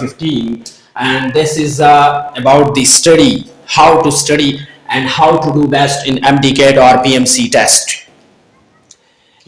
15 and this is about the study, how to study and how to do best in MDCAT or PMC test.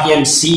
PMC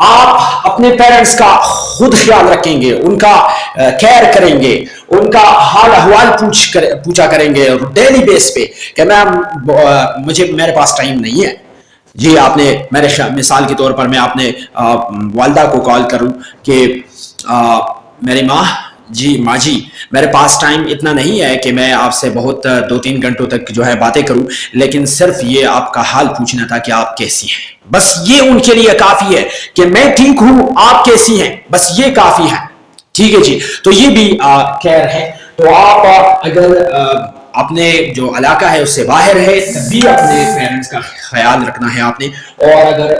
آپ اپنے parents کا خود خیال رکھیں گے, ان کا کیئر کریں گے, ان کا حال احوال پوچھا کریں گے ڈیلی بیس پہ کہ میرے پاس ٹائم نہیں ہے جی. آپ نے میرے مثال کے طور پر میں اپنے والدہ کو کال کروں کہ میری ماں جی میرے پاس ٹائم اتنا نہیں ہے کہ میں آپ سے بہت 2-3 گھنٹوں تک جو ہے باتیں کروں, لیکن صرف یہ آپ کا حال پوچھنا تھا کہ آپ کیسی ہیں, بس یہ ان کے لیے کافی ہے کہ میں ٹھیک ہوں, آپ کیسی ہیں, بس یہ کافی ہے. ٹھیک ہے جی. تو یہ بھی کیئر ہے. تو آپ اگر اپنے جو علاقہ ہے اس سے باہر ہے تب بھی اپنے پیرنٹس کا خیال رکھنا ہے آپ نے, اور اگر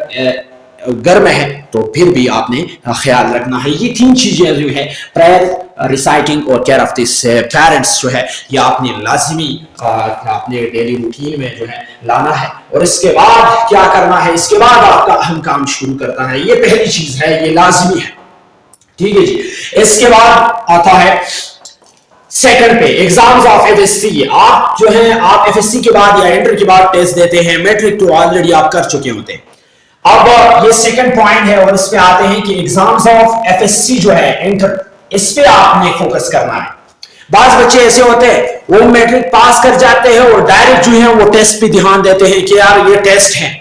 گھر میں ہے تو پھر بھی آپ نے خیال رکھنا ہے. یہ 3 چیزیں جو ہے پریئر, ریسائٹنگ اور کیئر آف دس پیرنٹس جو ہے یہ آپ نے لازمی اپنے ڈیلی روٹین میں جو ہے لانا ہے. اور اس کے بعد کیا کرنا ہے, اس کے بعد آپ کا اہم کام شروع کرتا ہے. یہ پہلی چیز ہے, یہ لازمی ہے. ٹھیک ہے جی. اس کے بعد آتا ہے سیکنڈ پہ exams of F S C. آپ جو ہیں آپ ایف ایس سی کے بعد یا انٹر کے بعد ٹیسٹ دیتے ہیں, میٹرک تو آلریڈی آپ کر چکے ہوتے ہیں. اب یہ سیکنڈ پوائنٹ ہے اور اس پہ آتے ہیں کہ exams of F S C جو ہے انٹر, اس پہ آپ نے فوکس کرنا ہے. بعض بچے ایسے ہوتے ہیں وہ میٹرک پاس کر جاتے ہیں اور ڈائریکٹ جو ہے وہ ٹیسٹ پہ دھیان دیتے ہیں کہ یار یہ ٹیسٹ ہیں.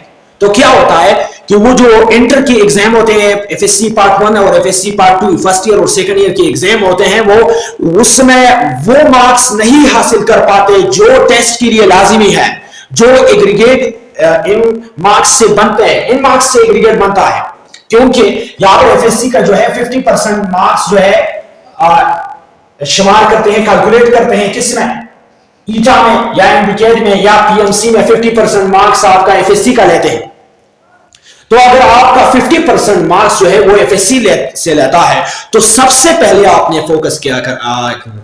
تو کیا ہوتا ہے کہ وہ جو انٹر کے ایگزام ہوتے ہیں, ایف ایس سی پارٹ 1 اور F S C part 2 first year اور سیکنڈ ایئر کے ایگزام ہوتے ہیں, وہ اس میں وہ مارکس نہیں حاصل کر پاتے جو ٹیسٹ کے لیے لازمی ہے, جو ایگریگیٹ ان مارکس سے بنتا ہے, ان مارکس سے ایگریگیٹ بنتا ہے. کیونکہ یہاں پر ایف ایس سی کا جو ہے 50% مارکس جو ہے شمار کرتے ہیں, کیلکولیٹ کرتے ہیں کس میں, ایٹا میں یا ایمبیکیٹ میں یا پی ایم سی میں 50% مارکس آپ کا ایف ایس سی کا لیتے ہیں. تو اگر آپ کا 50% مارکس جو ہے وہ ایف ایس سی سے لیتا ہے تو سب سے پہلے آپ نے فوکس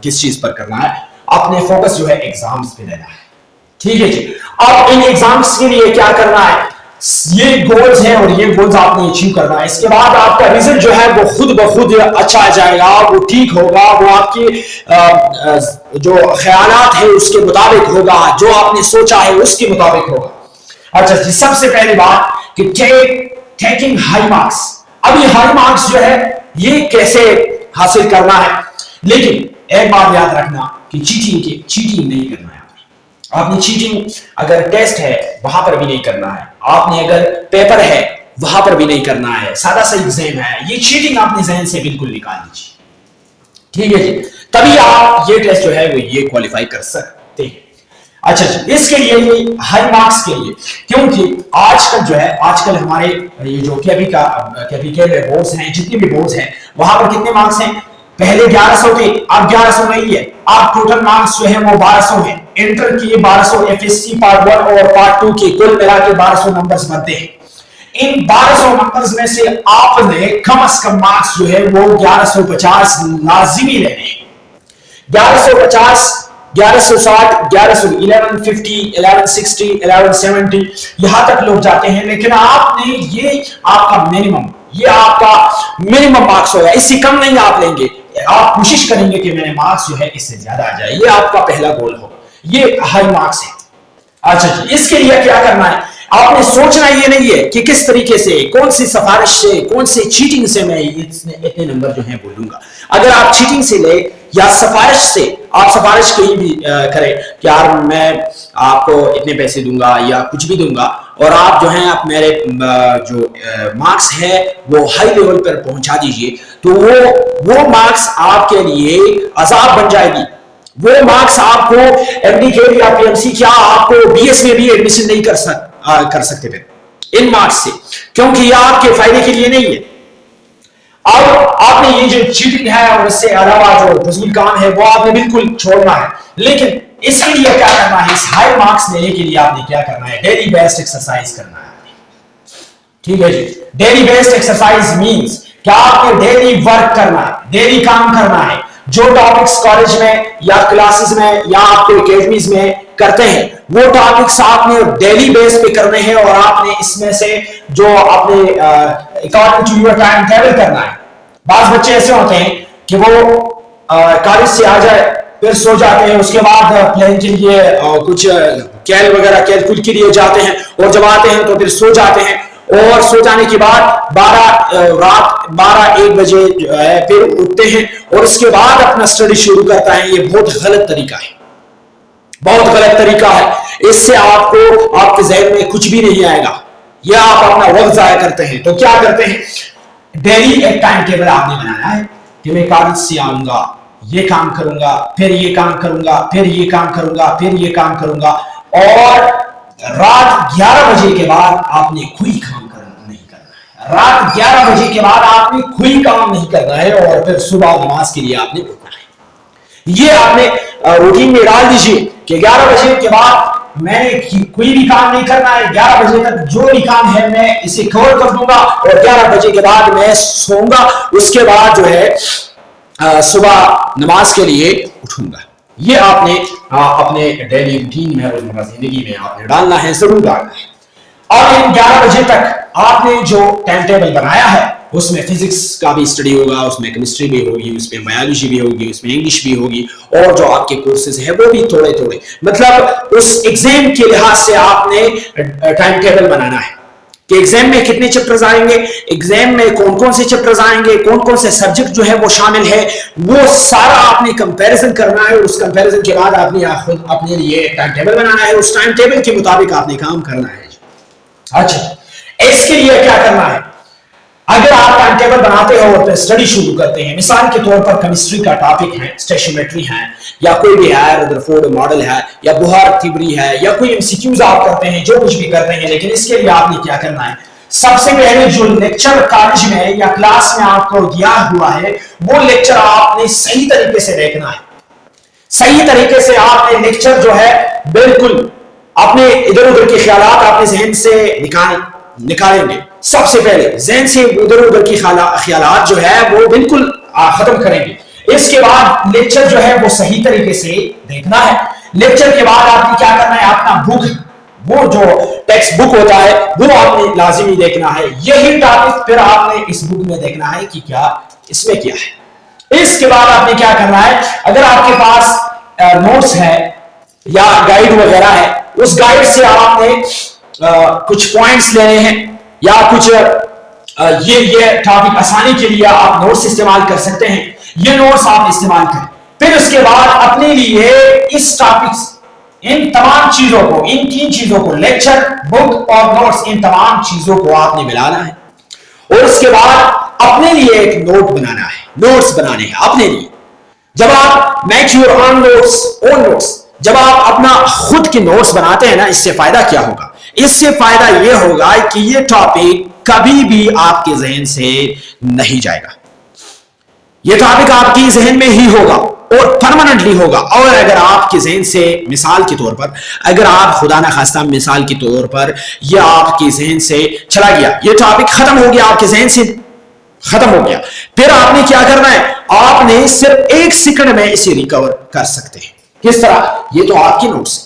کس چیز پر کرنا ہے, آپ نے فوکس جو ہے ایگزامز پہ لینا ہے. ٹھیک ہے جی. اب ان ایگزامز کے لیے کیا کرنا ہے, یہ گولز ہیں اور یہ گولز آپ نے اچیو کرنا ہے. اس کے بعد آپ کا ریزلٹ جو ہے وہ خود بخود اچھا آ جائے گا, وہ ٹھیک ہوگا, وہ آپ کی جو خیالات ہیں اس کے مطابق ہوگا, جو آپ نے سوچا ہے اس کے مطابق ہوگا. اچھا جی. سب سے پہلی بات کہ ٹیکنگ ہائی مارکس. اب یہ ہائی مارکس جو ہے یہ کیسے حاصل کرنا ہے, لیکن ایک بات یاد رکھنا کہ چیٹنگ نہیں کرنا ہے. آپ نے چیٹنگ اگر ٹیسٹ ہے وہاں پر بھی نہیں کرنا ہے, آپ نے اگر پیپر ہے وہاں پر بھی نہیں کرنا ہے, سادہ سا ایگزام ہے, یہ چیٹنگ آپ نے ذہن سے بالکل نکال دیجیے. ٹھیک ہے جی. تبھی آپ یہ ٹیسٹ جو ہے وہ یہ کوالیفائی کر سکتے ہیں. اچھا جی. اس کے لیے یہ ہائی مارکس کے لیے, کیونکہ آج کل ہمارے یہ جو کے بورڈز ہیں, جتنے بھی بورڈز ہیں وہاں پر کتنے مارکس ہیں, پہلے 1100 تھے, اب 1100 نہیں ہے. آپ ٹوٹل مارکس جو ہے وہ 1200 ہیں. انٹر کی 1200, ایف ایس سی پارٹ 1 اور پارٹ 2 کی کل ملا کے 1200 نمبرز بنتے ہیں. ان 1200 نمبرز میں سے آپ نے کم از کم مارکس جو ہے وہ 1150 لازمی لینے ہیں. 1150, 1160, 1150, 1160, 1170 یہاں تک لوگ جاتے ہیں, لیکن آپ نے یہ آپ کا منیمم مارکس ہوگا, اس سے کم نہیں آپ لیں گے. آپ کوشش کریں گے کہ میرے مارکس جو ہے اس سے زیادہ آ جائے, یہ آپ کا پہلا گول ہوگا, یہ ہائی مارکس ہے. اچھا جی. اس کے لیے کیا کرنا ہے, آپ نے سوچنا یہ نہیں ہے کہ کس طریقے سے, کون سی سفارش سے, کون سی چیٹنگ سے میں اتنے نمبر جو ہیں بولوں گا. اگر آپ چیٹنگ سے لے یا سفارش سے, آپ سفارش کہیں بھی کریں کہ یار میں آپ کو اتنے پیسے دوں گا یا کچھ بھی دوں گا, اور آپ جو ہیں آپ میرے جو مارکس ہے وہ ہائی لیول پر پہنچا دیجئے, تو وہ مارکس آپ کے لیے عذاب بن جائے گی. وہ مارکس آپ کو ایم ڈی کے یا پی ایم سی, کیا آپ کو بی ایس میں بھی ایڈمیشن نہیں کر سکتے پھر ان مارکس سے, کیونکہ یہ آپ کے فائدے کے لیے نہیں ہے. اب آپ نے یہ جو چیٹنگ ہے اور اس سے علاوہ جو فضول کام ہے وہ آپ نے بالکل چھوڑنا ہے. لیکن اس کے لیے کیا کرنا ہے, اس ہائی مارکس لینے کے لیے آپ نے کیا کرنا ہے, ڈیلی بیسڈ ایکسرسائز کرنا ہے. ٹھیک ہے جی. ڈیلی بیسڈ ایکسرسائز مینس کہ آپ نے ڈیلی ورک کرنا ہے, ڈیلی کام کرنا ہے. جو ٹاپکس کالج میں یا کلاسز میں یا آپ کے اکیڈمیز میں کرتے ہیں وہ ٹاپکس آپ نے ڈیلی بیس پہ کرنے ہیں, اور آپ نے اس میں سے جو اپنے according to your time table کرنا ہے. بعض بچے ایسے ہوتے ہیں کہ وہ کالج سے آ جائے پھر سو جاتے ہیں, اس کے بعد پلان کے لیے کچھ کیل وغیرہ کیلکول کے لیے جاتے ہیں, اور جب آتے ہیں تو پھر سو جاتے ہیں, اور سو جانے کے بعد رات 12-1 بجے جو ہے پھر اٹھتے ہیں اور اس کے بعد اپنا اسٹڈی شروع کرتا ہے. یہ بہت غلط طریقہ ہے, بہت غلط طریقہ ہے. اس سے آپ کو آپ کے ذہن میں کچھ بھی نہیں آئے گا, یا آپ اپنا وقت ضائع کرتے ہیں. تو کیا کرتے ہیں, ڈیلی ایک ٹائم ٹیبل آپ نے بنانا ہے کہ میں کالج سے آؤں گا, یہ کام کروں گا, پھر یہ کام کروں گا, پھر یہ کام کروں گا, پھر یہ کام کروں گا, اور رات 11 بجے کے بعد آپ نے کوئی کام نہیں کرنا ہے. رات 11 بجے کے بعد آپ نے کوئی کام نہیں کرنا ہے, اور پھر صبح نماز کے لیے آپ نے اٹھنا ہے. یہ آپ نے روٹین میں ڈال دیجیے کہ 11 بجے کے بعد میں نے کوئی بھی کام نہیں کرنا ہے. 11 بجے تک جو بھی کام ہے میں اسے کور کر دوں گا, اور 11 بجے کے بعد میں سوؤں گا. اس کے بعد جو ہے صبح نماز کے لیے اٹھوں گا. یہ آپ نے اپنے ڈیلی روٹین میں, روزمرہ زندگی میں آپ نے ڈالنا ہے, ضرور ڈالنا ہے. اور 11 بجے تک آپ نے جو ٹائم ٹیبل بنایا ہے اس میں فزکس کا بھی اسٹڈی ہوگا, اس میں کیمسٹری بھی ہوگی, اس میں بایولوجی بھی ہوگی, اس میں انگلش بھی ہوگی, اور جو آپ کے کورسز ہیں وہ بھی تھوڑے تھوڑے. مطلب اس ایگزام کے لحاظ سے آپ نے ٹائم ٹیبل بنانا ہے کہ ایگزام میں کتنے چیپٹرز آئیں گے, ایگزام میں کون کون سے چیپٹرز آئیں گے, کون کون سے سبجیکٹ جو ہے وہ شامل ہے, وہ سارا آپ نے کمپیریزن کرنا ہے. اس کمپیریزن کے بعد آپ نے خود اپنے لیے ٹائم ٹیبل بنانا ہے, اس ٹائم ٹیبل کے مطابق آپ نے کام کرنا ہے. اچھا, اس کے لیے کیا کرنا ہے, اگر آپ ٹائم ٹیبل بناتے ہو اور اسٹڈی شروع کرتے ہیں, مثال کے طور پر کیمسٹری کا ٹاپک ہے, اسٹیشنمیٹری ہے, یا کوئی بھی ہے, ردرفورڈ ماڈل ہے, یا بوہر تھیوری ہے, یا کوئی MCQs آپ کرتے ہیں, جو کچھ بھی کرتے ہیں, لیکن اس کے لیے آپ نے کیا کرنا ہے, سب سے پہلے جو لیکچر کالج میں یا کلاس میں آپ کو دیا ہوا ہے وہ لیکچر آپ نے صحیح طریقے سے دیکھنا ہے. صحیح طریقے سے آپ نے لیکچر جو ہے بالکل اپنے ادھر ادھر کے خیالات اپنے ذہن سے نکالیں گے. سب سے پہلے ذہن سے ادھر ادھر کی خیالات جو ہے وہ بالکل ختم کریں گے. اس کے بعد لیکچر جو ہے وہ صحیح طریقے سے دیکھنا ہے. لیکچر کے بعد آپ نے کیا کرنا ہے, اپنا بک, وہ جو ٹیکسٹ بک ہوتا ہے وہ آپ نے لازمی دیکھنا ہے. یہی ٹاپک پھر آپ نے اس بک میں دیکھنا ہے کہ کیا اس میں کیا ہے. اس کے بعد آپ نے کیا کرنا ہے, اگر آپ کے پاس نوٹس ہے یا گائیڈ وغیرہ ہے, اس گائیڈ سے آپ نے کچھ پوائنٹس لینے ہیں, یا کچھ یہ ٹاپک آسانی کے لیے آپ نوٹس استعمال کر سکتے ہیں. یہ نوٹس آپ استعمال کریں. پھر اس کے بعد اپنے لیے اس ٹاپکس, ان تمام چیزوں کو, ان 3 چیزوں کو, لیکچر, بک اور نوٹس, ان تمام چیزوں کو آپ نے ملانا ہے. اور اس کے بعد اپنے لیے ایک نوٹ بنانا ہے, نوٹس بنانے ہیں اپنے لیے. جب آپ میک یور اون نوٹس, جب آپ اپنا خود کے نوٹس بناتے ہیں نا, اس سے فائدہ کیا ہوگا, اس سے فائدہ یہ ہوگا کہ یہ ٹاپک کبھی بھی آپ کے ذہن سے نہیں جائے گا. یہ ٹاپک آپ کی ذہن میں ہی ہوگا اور پرماننٹلی ہوگا. اور اگر آپ کے ذہن سے, مثال کے طور پر, اگر آپ خدا نہ خواستہ مثال کے طور پر یہ آپ کے ذہن سے چلا گیا, یہ ٹاپک ختم ہو گیا, آپ کے ذہن سے ختم ہو گیا, پھر آپ نے کیا کرنا ہے, آپ نے صرف 1 سیکنڈ میں اسے ریکور کر سکتے ہیں. کس طرح, یہ تو آپ کے نوٹس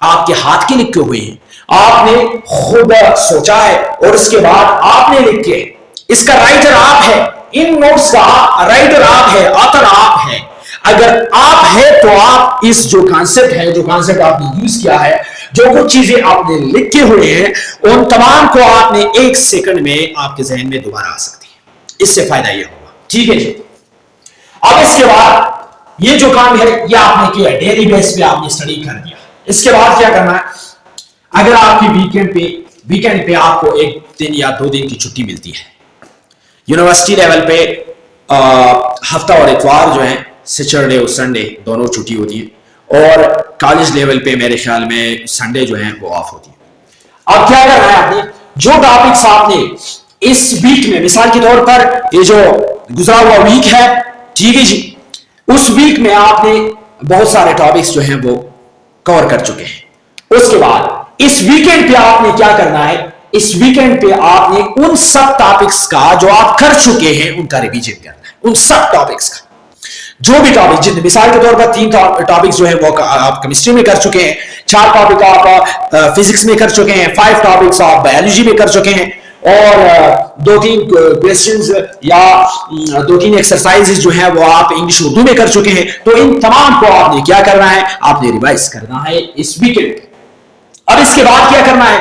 آپ کے ہاتھ کے لکھے ہوئے ہیں, آپ نے خود سوچا ہے اور اس کے بعد آپ نے لکھے, اس کا رائٹر آپ ہے, ان نوٹس کا رائٹر آپ ہے, آتھر آپ ہے. اگر آپ ہے تو آپ اس جو کانسیپٹ آپ نے یوز کیا ہے, جو کچھ چیزیں آپ نے لکھے ہوئے ہیں, ان تمام کو آپ نے 1 سیکنڈ میں آپ کے ذہن میں دوبارہ آ سکتی ہے. اس سے فائدہ یہ ہوگا. ٹھیک ہے جی. اب اس کے بعد یہ جو کام ہے یہ آپ نے کیا, ڈیلی بیس پہ آپ نے اسٹڈی کر دیا. اس کے بعد کیا کرنا ہے, اگر آپ کی ویکینڈ پہ آپ کو 1 دن یا 2 دن کی چھٹی ملتی ہے, یونیورسٹی لیول پہ ہفتہ اور اتوار جو ہے, سیٹرڈے اور سنڈے دونوں چھٹی ہوتی ہے, اور کالج لیول پہ میرے خیال میں سنڈے جو ہے وہ آف ہوتی ہے. اب کیا کرنا ہے, آپ نے جو ٹاپکس آپ نے اس ویک میں, مثال کے طور پر یہ جو گزرا ہوا ویک ہے, ٹھیک ہے جی, اس ویک میں آپ نے بہت سارے ٹاپکس جو ہیں وہ کور کر چکے ہیں. اس کے بعد اس ویکینڈ پہ آپ نے کیا کرنا ہے, اس ویکینڈ پہ آپ نے ان سب ٹاپکس کا جو آپ کر چکے ہیں ان کا ریویژن کرنا ہے. ان سب ٹاپکس کا, جو بھی ٹاپک, مثال کے طور پر 3 ٹاپکس جو ہے وہ آپ کیمسٹری میں کر چکے ہیں, 4 ٹاپک آپ فزکس میں کر چکے ہیں, 5 ٹاپکس آپ بایولوجی میں کر چکے ہیں, اور 2-3 کویسچنز یا 2-3 ایکسرسائزز جو ہیں وہ آپ انگلش اردو میں کر چکے ہیں. تو ان تمام کو آپ نے کیا کرنا ہے, آپ نے ریوائز کرنا ہے اس ویکینڈ. اب اس کے بعد کیا کرنا ہے,